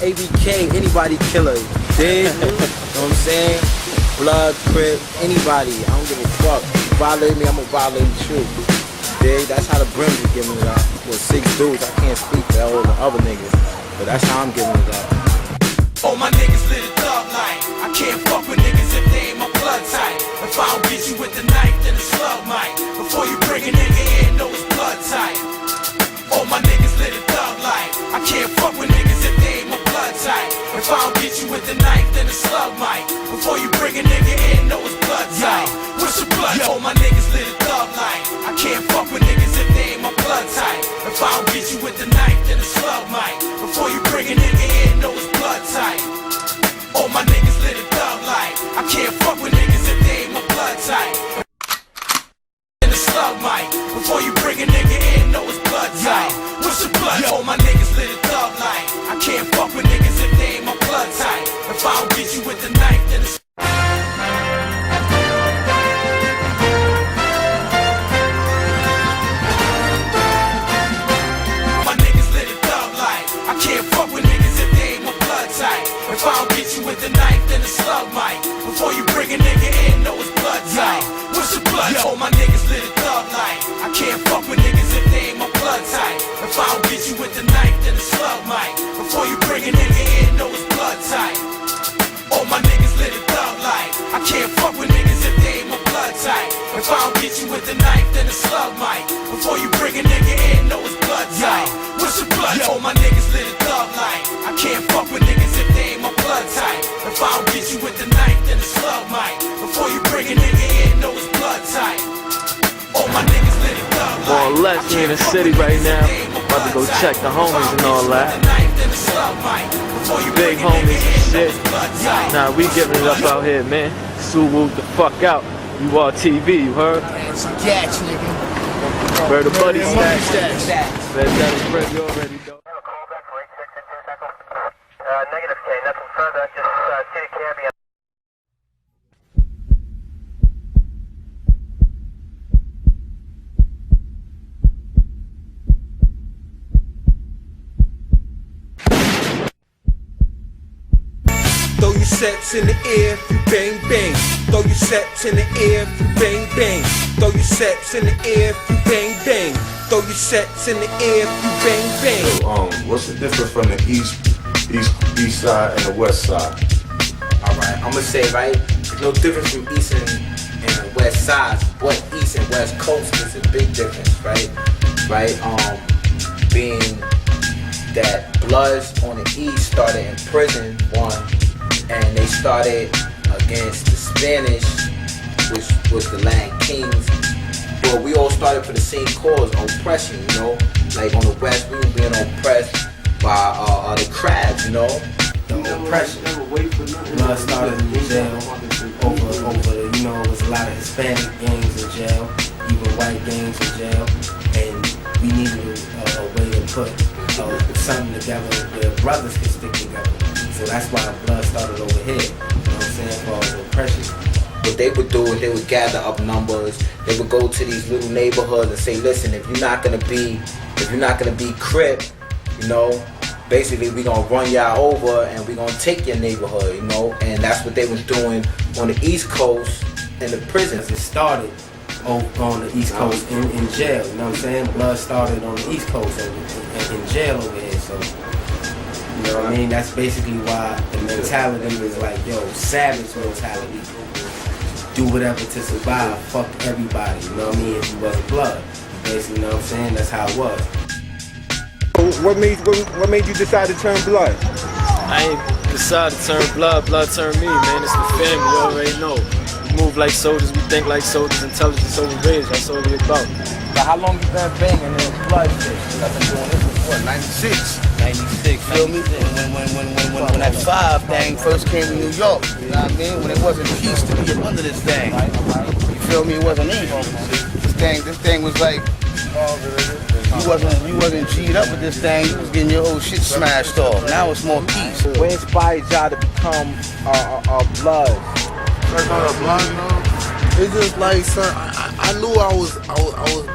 ABK, anybody killer. Dig? You know what I'm saying? Blood, Crip, anybody. I don't give a fuck. You violate me, I'm gonna violate you. Dig? That's how the brims are giving it up. With 6 dudes, I can't speak for all the other niggas, but that's how I'm giving it up. All my niggas live it thug like I can't fuck with niggas if they ain't my blood type. If I don't get you with the knife, then the slug might. Before you bring a nigga in, know it's blood type. All my niggas live it thug like I can't fuck with niggas if they ain't my blood type. If I don't get you with the knife, then the slug might. Before you bring a nigga in, know it's blood type. What's your blood? All my niggas live it thug like I can't fuck with niggas if they ain't my blood type. If I don't get you with the knife, then the slug might. Before you bring a nigga in, know it's blood type. All my niggas live it thug like I can't fuck with niggas if they ain't my blood type. And the slug might. Before you bring a nigga in, know it's blood type. What's your blood? All my niggas live it thug like I can't fuck with niggas if they ain't my blood type. If I don't get you with the knife, then the if I don't get you with the knife, then the slug might. Before you bring a nigga in, know it's blood type. What's your blood? All my niggas live it thug like I can't fuck with niggas if they ain't my blood type. If I don't get you with the knife, then the slug might. Before you bring a nigga in, know it's blood type. All my niggas live it thug like I can't fuck with niggas if they ain't my blood type. If I don't get you with the knife, then the slug might. Before you bring a nigga in, know it's blood type. What's your blood? All my niggas live it thug like I can't fuck with niggas if they ain't my blood type. If I don't get you with the knife, then the slug might. Before you bring a nigga in, know it's blood type. All my niggas live it thug like more or less, we in the city right now. About to go check the homies and all that. Big homies and shit. Nah, we giving it up out here, man. Suwu the fuck out. You all TV, you heard? Gatch, nigga. Where the buddy stash. That is Fred, you already know. Negative K, nothing further, just take care of me. Throw your sets in the air if you bang bang. Throw your sets in the air if you bang bang. Throw your sets in the air if you bang bang. Throw your sets in the air if you bang bang. So, what's the difference from the east side and the west side? Alright, I'm gonna say, right, there's no difference from east and west sides, but east and west coast is a big difference, right? Right, being that Bloods on the east started in prison, one, and they started against the Spanish, which was the Land Kings. But we all started for the same cause, oppression, you know? Like on the west, we were being oppressed by the crabs, you know? The oppression. Blood started in jail over the, you know, it was a lot of Hispanic gangs in jail, even white gangs in jail, and we needed a way to put something together where brothers could stick together. So that's why Blood started over here, you know what I'm saying, for all the oppression. What they would do is they would gather up numbers. They would go to these little neighborhoods and say, listen, if you're not gonna be Crip, you know, basically we gonna run y'all over and we gonna take your neighborhood, you know. And that's what they was doing on the East Coast in the prisons. It started on the East Coast in jail, you know what I'm saying? Blood started on the East Coast in jail over here, so you know what I mean? That's basically why the mentality is like, yo, savage mentality. Do whatever to survive, fuck everybody, you know what I mean? If you wasn't Blood, basically, you know what I'm saying? That's how it was. What made you decide to turn Blood? I ain't decided to turn Blood turned me, man. It's the family, you already know. We move like soldiers, we think like soldiers, intelligence over rage, that's all we about. But how long you been banging this Blood shit? I've been doing this before, 96. 96, feel me? When that 5 thing first came to New York, you know what I mean? When it wasn't peace to be up under this thing. You feel me? It wasn't easy. This thing was like, you wasn't G'd up with this thing, you was getting your whole shit smashed off. Now it's more peace. What inspired y'all to become Blood? First of all, Blood, you know? It's just like, son, I knew I was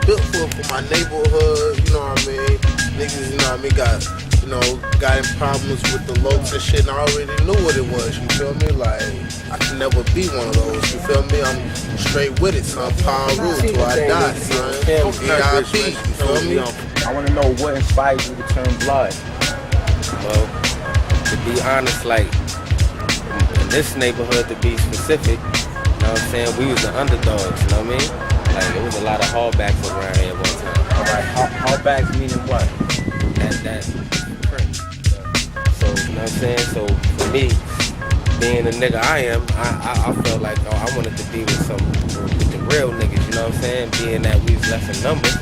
built for my neighborhood, you know what I mean? Niggas, you know what I mean, got you know, got in problems with the locals and shit, and I already knew what it was, you feel me? Like, I can never be one of those, you feel me? I'm straight with it, son. Power rule till I die, son. EIP, you feel me? I want to know what inspired you to turn blood. Well, to be honest, like, in this neighborhood, to be specific, you know what I'm saying, we was the underdogs, you know what I mean? Like, there was a lot of hardbacks around here at one time. All right, hardbacks meaning what? That print. So, you know what I'm saying? So, for me, being the nigga I am, I felt like, oh, I wanted to be with the real niggas, you know what I'm saying? Being that we was less in numbers.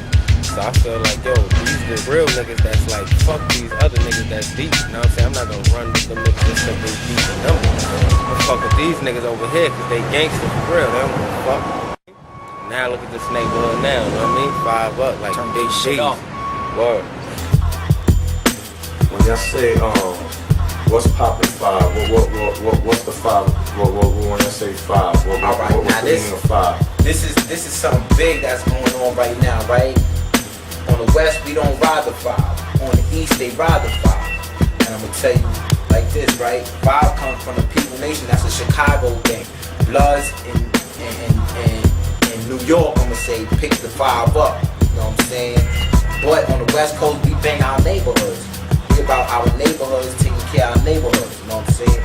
So I feel like, yo, these the real niggas that's like, fuck these other niggas that's deep. You know what I'm saying? I'm not gonna run with them niggas just because they deep in numbers. I'm gonna fuck with these niggas over here because they gangster for real. They don't give a fuck. Now look at this neighborhood now, you know what I mean? 5 up, like big shit. Word. When y'all say, what's poppin' 5? What's the 5? When y'all say 5? Alright, now this is something big that's going on right now, right? On the West, we don't ride the 5. On the East, they ride the 5. And I'm gonna tell you like this, right? 5 comes from the People Nation. That's a Chicago thing. Bloods in New York, I'm gonna say, pick the 5 up. You know what I'm saying? But on the West Coast, we bang our neighborhoods. We about our neighborhoods, taking care of our neighborhoods. You know what I'm saying?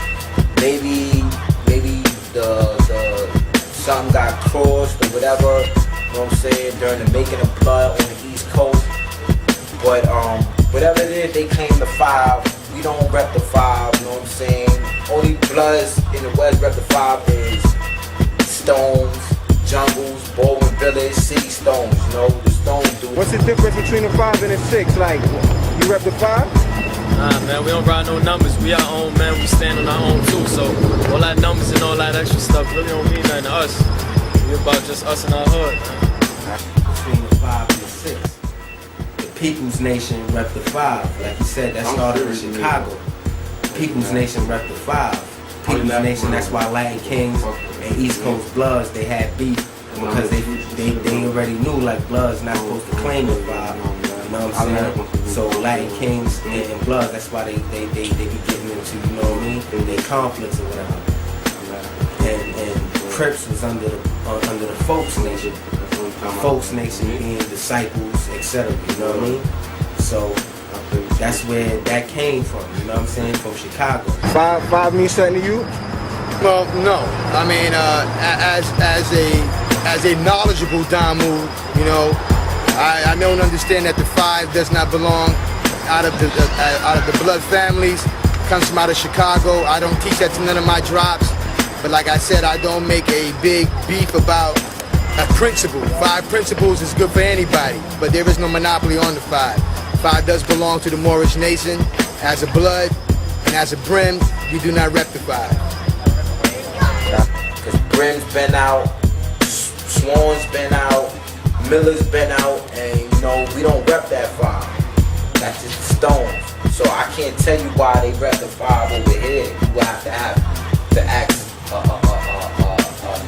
Maybe the something got crossed or whatever. You know what I'm saying? During the making of Blood on the East Coast. But whatever it is, they claim the 5. We don't rep the 5. You know what I'm saying? Only Bloods in the West rep the 5 is Stones, Jungles, Baldwin Village, City Stones. You know, the Stones do. What's the difference between a 5 and a 6? Like, you rep the 5? Nah, man, we don't ride no numbers. We our own, man. We stand on our own too. So all that numbers and all that extra stuff really don't mean nothing to us. We about just us and our hood, man. Between the 5 and the 6. The People's Nation rep the 5. Like you said, that started in Chicago. People's Nation rep the 5. People's Nation, that's why Latin Kings and East Coast Bloods, they had beef. Because they already knew, like, Bloods not supposed to claim the 5. You know what I'm saying? So Latin Kings and Bloods, that's why they be getting into, you know what I mean? They conflicts or whatever. And Crips was under the Folks Nation. Folks Nation being disciples, etc. You know what I mean? So that's where that came from. You know what I'm saying? From Chicago. 5 means something to you? Well, no. I mean, as a knowledgeable Damu, you know, I know and understand that the 5 does not belong out of the Blood families. Comes from out of Chicago. I don't teach that to none of my drops. But like I said, I don't make a big beef about a principle. 5 principles is good for anybody, but there is no monopoly on the 5. 5 does belong to the Moorish Nation. As a Blood and as a Brim, we do not rep the 5. Cause Brim's been out, Swan's been out, Miller's been out, and you know, we don't rep that 5. That's just the Stones. So I can't tell you why they rep the 5 over here. You will have to ask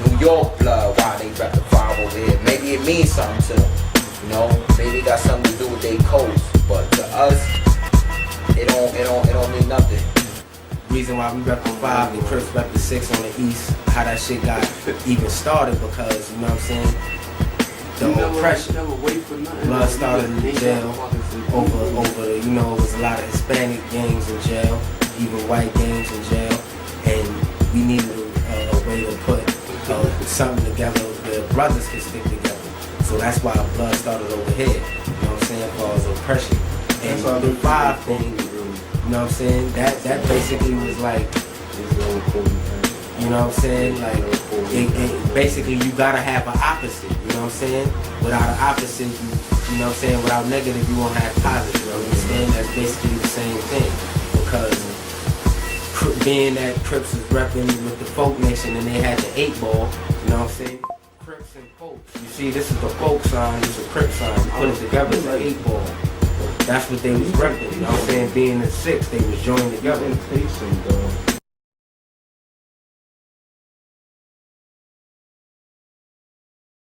New York Blood why they rep the 5 over here. Maybe it means something to them. You know, maybe it got something to do with their codes. But to us, it don't mean nothing. Reason why we rep the 5 and Crips rep the 6 on the East, how that shit got even started, because, you know what I'm saying, the oppression. Blood started in jail over, you know, it was a lot of Hispanic gangs in jail, even white gangs in jail, and we needed a way to put something together where brothers could stick together. So that's why Blood started over here, you know what I'm saying, for the oppression. And the 5 thing, you know what I'm saying, that basically was like, you know what I'm saying, like, it basically you gotta have an opposite, you know what I'm saying? Without an opposite, you know what I'm saying, without negative, you won't have positive, you know what I'm saying? That's basically the same thing, because being that Crips was repping with the Folk Nation and they had the 8 ball, you know what I'm saying? Crips and Folks. You see, this is the Folk sign, this is a Crip sign. You put it together, it's an 8 ball. That's what they was repping, you know what I'm saying? Being the 6, they was joined together.